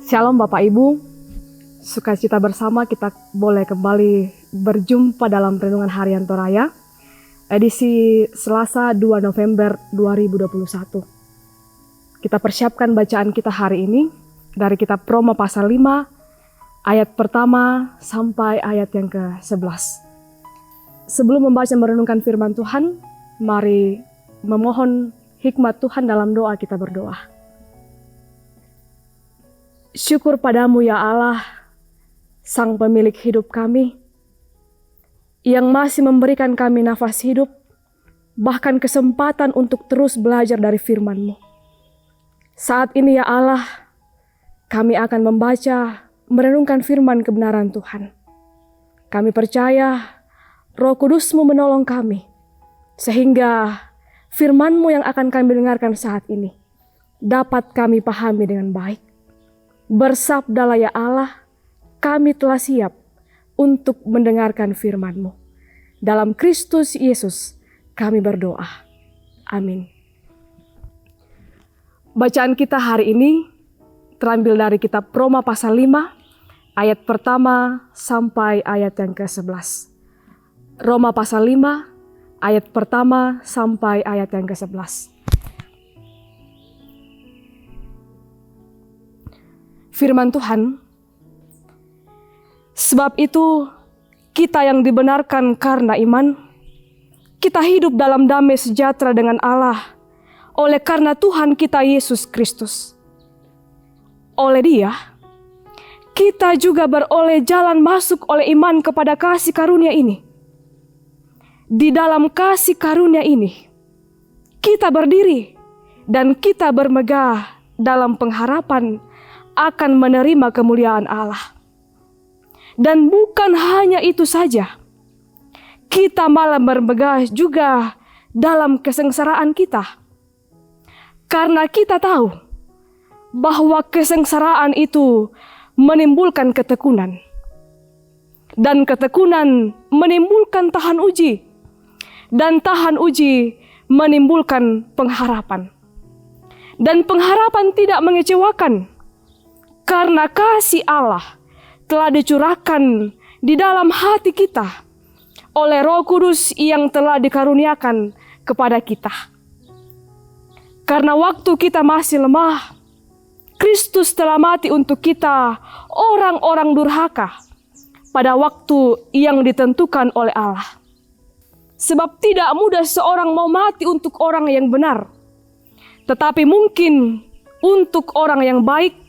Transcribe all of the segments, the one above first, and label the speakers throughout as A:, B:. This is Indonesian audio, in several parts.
A: Shalom Bapak Ibu, sukacita bersama kita boleh kembali berjumpa dalam Renungan Harian Toraya, edisi Selasa 2 November 2021. Kita persiapkan bacaan kita hari ini dari kitab Roma pasal 5, ayat pertama sampai ayat yang ke-11. Sebelum membaca merenungkan firman Tuhan, mari memohon hikmat Tuhan dalam doa. Kita berdoa. Syukur padamu ya Allah, Sang pemilik hidup kami, yang masih memberikan kami nafas hidup, bahkan kesempatan untuk terus belajar dari firman-Mu. Saat ini ya Allah, kami akan membaca, merenungkan firman kebenaran Tuhan. Kami percaya Roh Kudus-Mu menolong kami, sehingga firman-Mu yang akan kami dengarkan saat ini dapat kami pahami dengan baik. Bersabdalah ya Allah, kami telah siap untuk mendengarkan firman-Mu. Dalam Kristus Yesus kami berdoa. Amin. Bacaan kita hari ini terambil dari kitab Roma pasal 5, ayat pertama sampai ayat yang ke-11. Roma pasal 5, ayat pertama sampai ayat yang ke-11. Firman Tuhan, sebab itu kita yang dibenarkan karena iman, kita hidup dalam damai sejahtera dengan Allah oleh karena Tuhan kita Yesus Kristus. Oleh Dia, kita juga beroleh jalan masuk oleh iman kepada kasih karunia ini. Di dalam kasih karunia ini, kita berdiri dan kita bermegah dalam pengharapan akan menerima kemuliaan Allah. Dan bukan hanya itu saja, kita malah bermegah juga dalam kesengsaraan kita. Karena kita tahu bahwa kesengsaraan itu menimbulkan ketekunan. Dan ketekunan menimbulkan tahan uji. Dan tahan uji menimbulkan pengharapan. Dan pengharapan tidak mengecewakan, karena kasih Allah telah dicurahkan di dalam hati kita oleh Roh Kudus yang telah dikaruniakan kepada kita. Karena waktu kita masih lemah, Kristus telah mati untuk kita, orang-orang durhaka, pada waktu yang ditentukan oleh Allah. Sebab tidak mudah seorang mau mati untuk orang yang benar, tetapi mungkin untuk orang yang baik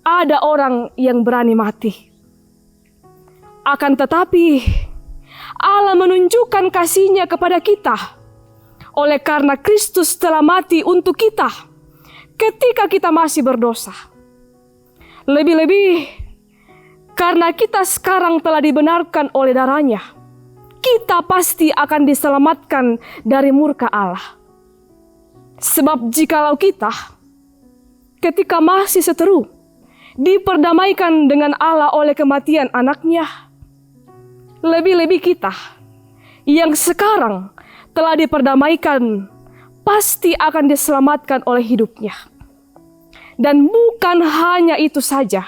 A: ada orang yang berani mati. Akan tetapi Allah menunjukkan kasih-Nya kepada kita oleh karena Kristus telah mati untuk kita ketika kita masih berdosa. Lebih-lebih karena kita sekarang telah dibenarkan oleh darah-Nya, kita pasti akan diselamatkan dari murka Allah. Sebab jikalau kita ketika masih seteru diperdamaikan dengan Allah oleh kematian anaknya, lebih-lebih kita yang sekarang telah diperdamaikan pasti akan diselamatkan oleh hidupnya. Dan bukan hanya itu saja,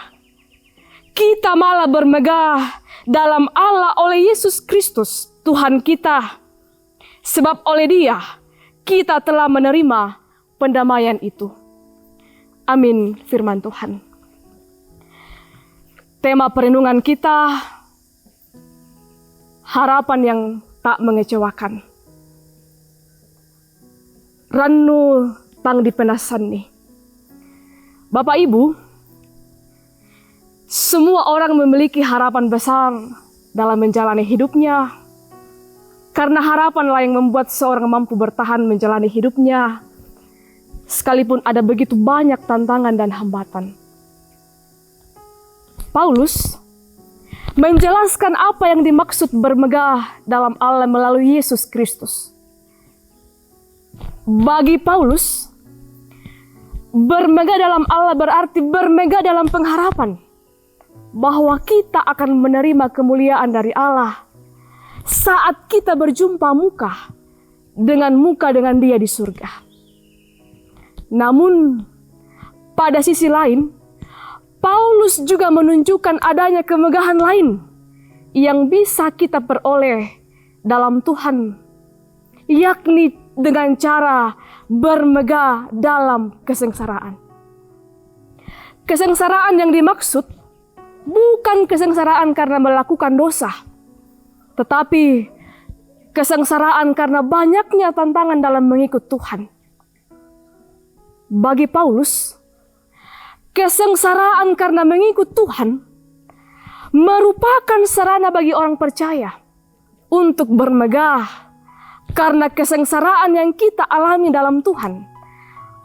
A: kita malah bermegah dalam Allah oleh Yesus Kristus Tuhan kita, sebab oleh Dia kita telah menerima pendamaian itu. Amin. Firman Tuhan. Tema perenungan kita, harapan yang tak mengecewakan. Ranu tang dipenasan nih. Bapak Ibu, semua orang memiliki harapan besar dalam menjalani hidupnya. Karena harapanlah yang membuat seorang mampu bertahan menjalani hidupnya, sekalipun ada begitu banyak tantangan dan hambatan. Paulus menjelaskan apa yang dimaksud bermegah dalam Allah melalui Yesus Kristus. Bagi Paulus, bermegah dalam Allah berarti bermegah dalam pengharapan bahwa kita akan menerima kemuliaan dari Allah saat kita berjumpa muka dengan Dia di surga. Namun, pada sisi lain, Paulus juga menunjukkan adanya kemegahan lain yang bisa kita peroleh dalam Tuhan, yakni dengan cara bermegah dalam kesengsaraan. Kesengsaraan yang dimaksud bukan kesengsaraan karena melakukan dosa, tetapi kesengsaraan karena banyaknya tantangan dalam mengikut Tuhan. Bagi Paulus, kesengsaraan karena mengikut Tuhan merupakan sarana bagi orang percaya untuk bermegah, karena kesengsaraan yang kita alami dalam Tuhan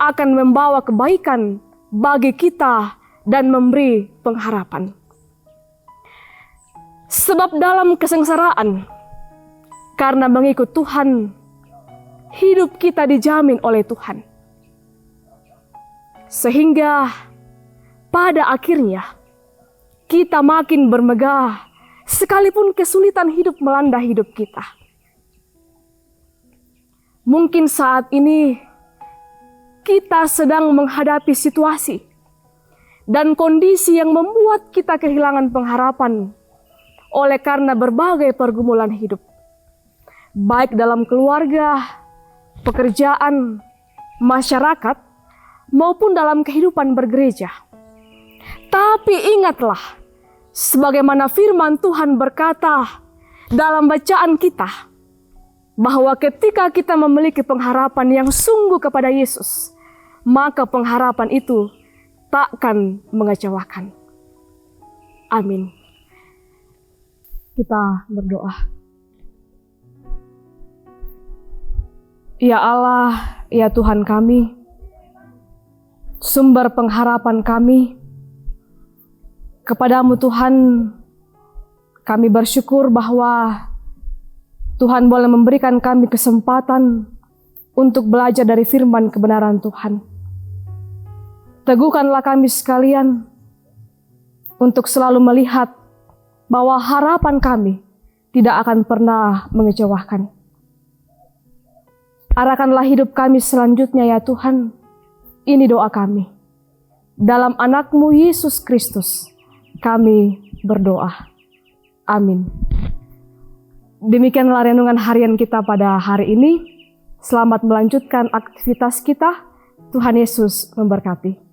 A: akan membawa kebaikan bagi kita dan memberi pengharapan. Sebab dalam kesengsaraan, karena mengikut Tuhan, hidup kita dijamin oleh Tuhan. Sehingga pada akhirnya kita makin bermegah sekalipun kesulitan hidup melanda hidup kita. Mungkin saat ini kita sedang menghadapi situasi dan kondisi yang membuat kita kehilangan pengharapan oleh karena berbagai pergumulan hidup, baik dalam keluarga, pekerjaan, masyarakat, maupun dalam kehidupan bergereja. Tapi ingatlah, sebagaimana firman Tuhan berkata dalam bacaan kita, bahwa ketika kita memiliki pengharapan yang sungguh kepada Yesus, maka pengharapan itu takkan mengecewakan. Amin. Kita berdoa. Ya Allah, ya Tuhan kami, sumber pengharapan kami, kepadamu Tuhan, kami bersyukur bahwa Tuhan boleh memberikan kami kesempatan untuk belajar dari firman kebenaran Tuhan. Teguhkanlah kami sekalian untuk selalu melihat bahwa harapan kami tidak akan pernah mengecewakan. Arahkanlah hidup kami selanjutnya ya Tuhan. Ini doa kami. Dalam anakmu Yesus Kristus kami berdoa. Amin. Demikianlah renungan harian kita pada hari ini. Selamat melanjutkan aktivitas kita. Tuhan Yesus memberkati.